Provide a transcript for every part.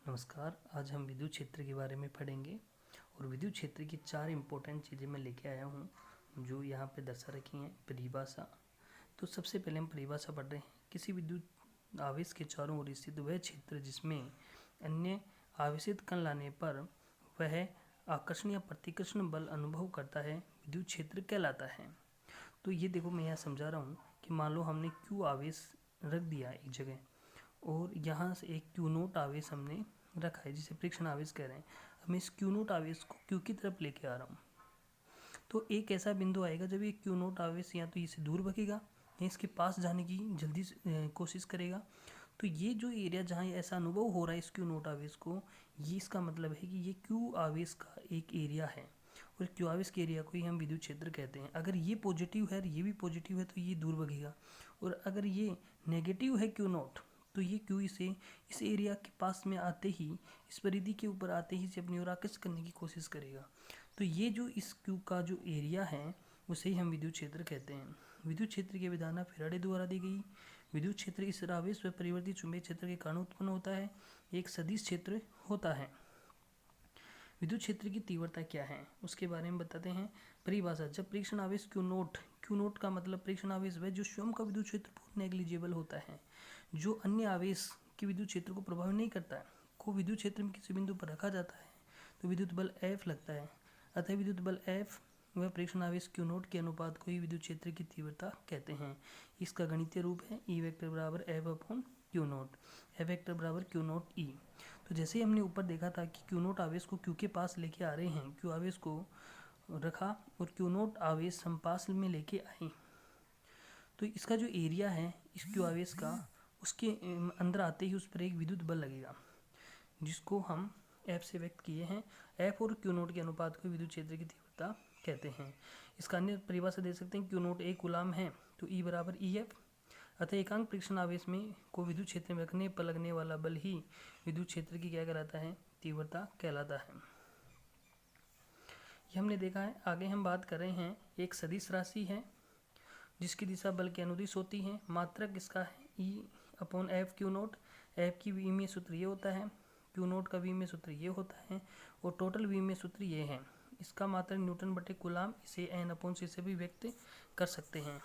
नमस्कार। आज हम विद्युत क्षेत्र के बारे में पढ़ेंगे और विद्युत क्षेत्र की 4 इम्पोर्टेंट चीज़ें मैं लेके आया हूँ जो यहाँ पे दर्शा रखी हैं। परिभाषा, तो सबसे पहले हम परिभाषा पढ़ रहे हैं। किसी विद्युत आवेश के चारों ओर स्थित वह क्षेत्र जिसमें अन्य आवेशित कण लाने पर वह आकर्षण या प्रतिकर्षण बल अनुभव करता है, विद्युत क्षेत्र कहलाता है। तो ये देखो, मैं यहाँ समझा रहा हूँ कि मान लो हमने क्यू आवेश रख दिया एक जगह और यहाँ से एक क्यू नोट आवेश हमने रखा है जिसे परीक्षण आवेश कह रहे हैं। अब मैं इस क्यू नोट आवेश को क्यू की तरफ लेके आ रहा हूँ, तो एक ऐसा बिंदु आएगा जब ये क्यू नोट आवेश या तो इससे दूर भगेगा या इसके पास जाने की जल्दी कोशिश करेगा। तो ये जो एरिया जहाँ ऐसा अनुभव हो रहा है इस क्यू नोट आवेश को, ये इसका मतलब है कि ये क्यू आवेश का एक एरिया है और क्यू आवेश के एरिया को ही हम विद्युत क्षेत्र कहते हैं। अगर ये पॉजिटिव है और ये भी पॉजिटिव है तो ये दूर भगेगा, और अगर ये नेगेटिव है क्यू नोट तो ये क्यू इसे इस एरिया के पास में आते ही, इस परिधि के ऊपर आते ही इसे अपनी ओर आकर्षित करने की कोशिश करेगा। तो ये जो इस क्यू का जो एरिया है उसे ही हम विद्युत क्षेत्र कहते हैं। विद्युत क्षेत्र की अवधारणा फैराडे द्वारा दी गई। विद्युत क्षेत्र इस आवेश व परिवर्ती चुंबकीय क्षेत्र के कारण उत्पन्न होता है, एक सदिश क्षेत्र होता है। विद्युत क्षेत्र की तीव्रता क्या है उसके बारे में बताते हैं। परिभाषा, जब परीक्षण आवेश क्यू नोट का मतलब परीक्षण आवेश वह जो स्वयं का विद्युत क्षेत्र बहुत नेग्लिजिबल होता है, जो अन्य आवेश के विद्युत क्षेत्र को प्रभावित नहीं करता है, को विद्युत क्षेत्र में किसी बिंदु पर रखा जाता है तो विद्युत बल F लगता है। अतः विद्युत बल F वह परीक्षण आवेश क्यू नोट के अनुपात को ही विद्युत क्षेत्र की तीव्रता कहते हैं। इसका गणितीय रूप है E वेक्टर बराबर F upon Q note, F vector बराबर क्यू नोट E। तो जैसे ही हमने ऊपर देखा था कि क्यू नोट आवेश को क्यू के पास लेके आ रहे हैं, क्यू आवेश को रखा और क्यू नोट आवेश हम पास में लेके आए, तो इसका जो एरिया है इस क्यू आवेश का, उसके अंदर आते ही उस पर एक विद्युत बल लगेगा जिसको हम F से व्यक्त किए हैं। F और क्यू नोट के अनुपात को विद्युत क्षेत्र की तीव्रता कहते हैं। इसका अन्य परिभाषा दे सकते हैं, क्यू नोट एक कूलाम है तो E बराबर EF। अतः एकांक परीक्षण आवेश में को विद्युत क्षेत्र में रखने पर लगने वाला बल ही विद्युत क्षेत्र की क्या कहलाता है, तीव्रता कहलाता है। ये हमने देखा है। आगे हम बात कर रहे हैं, एक सदिश राशि है जिसकी दिशा बल के अनुदिश होती है। मात्रक इसका है E upon F Q note. F की V में सूत्र ये होता है, क्यू नोट का V में सूत्र ये होता है और टोटल V में सूत्र ये है। इसका मात्रक न्यूटन बटे कूलाम, इसे N अपॉन C से भी व्यक्त कर सकते हैं।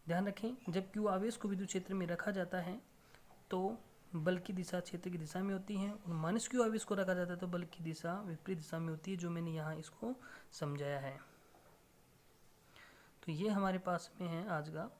ध्यान रखें, जब क्यू आवेश को विद्युत क्षेत्र में रखा जाता है तो बल की दिशा क्षेत्र की दिशा में होती है, और माइनस क्यू आवेश को रखा जाता है तो बल की दिशा विपरीत दिशा में होती है, जो मैंने यहाँ इसको समझाया है। तो ये हमारे पास में है आज का